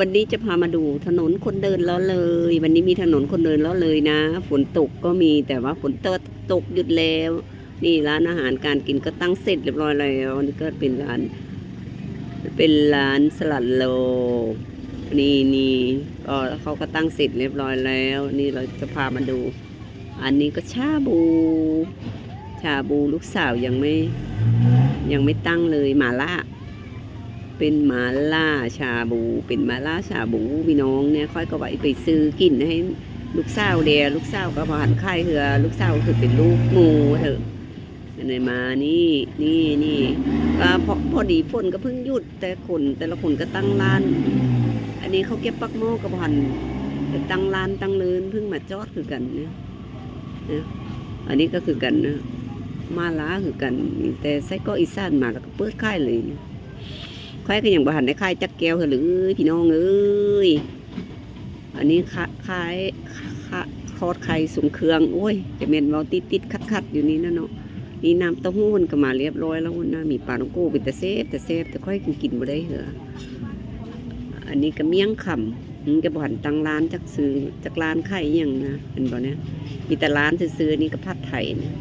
วันนี้จะพามาดูถนนคนเดินล้อเลยวันนี้มีถนนคนเดินล้อเลยนะฝนตกก็มีแต่ว่าฝนตกหยุดแล้วนี่ร้านอาหารการกินก็ตั้งเสร็จเรียบร้อยแล้วนี่ก็เป็นร้านสลัดโลนี่ก็เขาก็ตั้งเสร็จเรียบร้อยแล้วนี่เราจะพามาดูอันนี้ก็ชาบูลูกสาวยังไม่ตั้งเลยหม่าล่าเป็นหม่าล่าชาบูเป็นหม่าล่าชาบูพี่น้องเนี่ยค่อยก็ไปซื้อกินให้ลูกสาวเดียลูกสาวก็ผ่านค่ายเหือลูกสาวคือเป็นลูกงูเถอะไหนมานี่ก็พอดีฝนก็เพิ่งหยุดแต่ละคนก็ตั้งร้านอันนี้เขาเก็บปักโม่กับผ่านตั้งร้านตั้งเลินเพิ่งมาจอดคือกันเนี่ยอันนี้ก็คือกันนะมาล้าคือกันแต่ไส้ก็อีสานมาแล้วก็เปิดค่ายเลยค่ายก็ยังบ่หันได้ค่ายจักแก้วหรือพี่น้องเอ้ยอันนี้ค่ายคอดไข่สูงเครื่องโอ้ยจะเม็นเว้าติดคัดอยู่นี่นะเนาะนี่น้ำเต้าหู้มันก็มาเรียบร้อยแล้วนะมีปลาโนโก้เป็นแต่เซฟแต่ค่อยกินบ่ได้เหรออันนี้ก็เมี่ยงคำก็บ่หันตั้งร้านจักร้านไข่ยังนะเป็นบ่เนี่ยมีแต่ร้านซื้อนี่ก็ผัดไทยนะ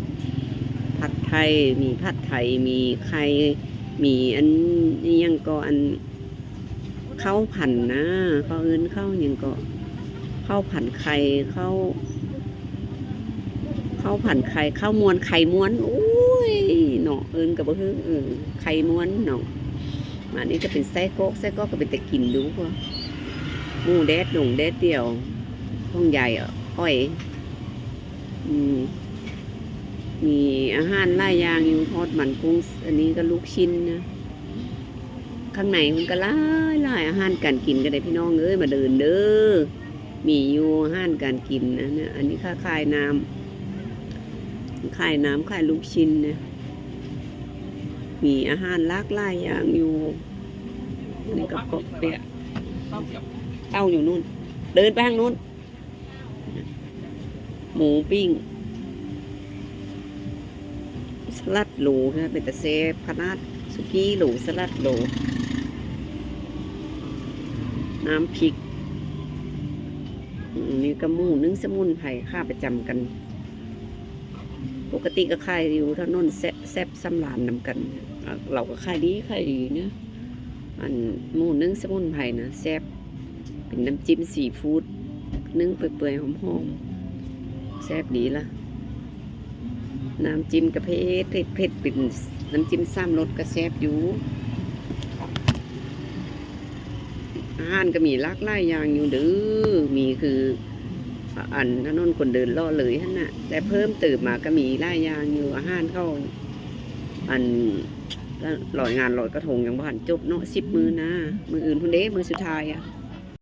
ผัดไทยมีผัดไทยมีไข่มีอันนี้ยังก็อันข้าวผันนะข้าวอื่นข้าวยังก็ข้าวผันไข่ข้าวผันไข่ข้าวม้วนไข่ม้วนโอ้ยเนาะอื่นกับบ่คือไข่ม้วนเนาะอันนี้ก็เป็นไส้กรอกก็เป็นแต่กินดูพวกหมูแดดเดียวห้องใหญ่อ้อยมีอาหารหลายอย่างอยู่ทอดมันกุ้งอันนี้ก็ลูกชิ้นนะข้างในมันก็หลายอาหารการกินก็ได้พี่น้องเอ้ยมาเดินเด้อมีอยู่อาหารการกินนะเนี่ยอันนี้ขายน้ำขายลูกชิ้นนะมีอาหารหลากหลายอย่างอยู่อันนี้ก็เปียเต้าอยู่นู่นเดินไปทางนู้นหมูปิ้งสลัดโหลนะเป็นแต่เซฟขนาดสุกี้โหลสลัดโหลน้ำพริกนี่กระมูนึ่งสมุนไพรข้าประจำกันปกติก็ขายอยู่ถนนแซ่บซ้ำหลานนำกันเราก็ขายดีเนี่ยอันหมูนึ่งสมุนไพรนะแซ่บเป็นน้ำจิ้มซีฟู้ดนึ่งเปื่อยๆหอมๆแซ่บดีละน้ำจิ้มกระเผ็ดเป็นน้ำจิ้ม3 รสกระแซบอยู่อาหารก็มีหลากหลายอย่างอยู่เด้อมีคืออันถนนคนเดินล่อเลยท่านน่ะแต่เพิ่มเติมมาก็มีหลายอย่างอยู่อาหารเข้าอันลอยกระทงยังบ่หันจบเนาะ10 มื้อนะมื้ออื่นพุ่นเด้มื้อสุดท้าย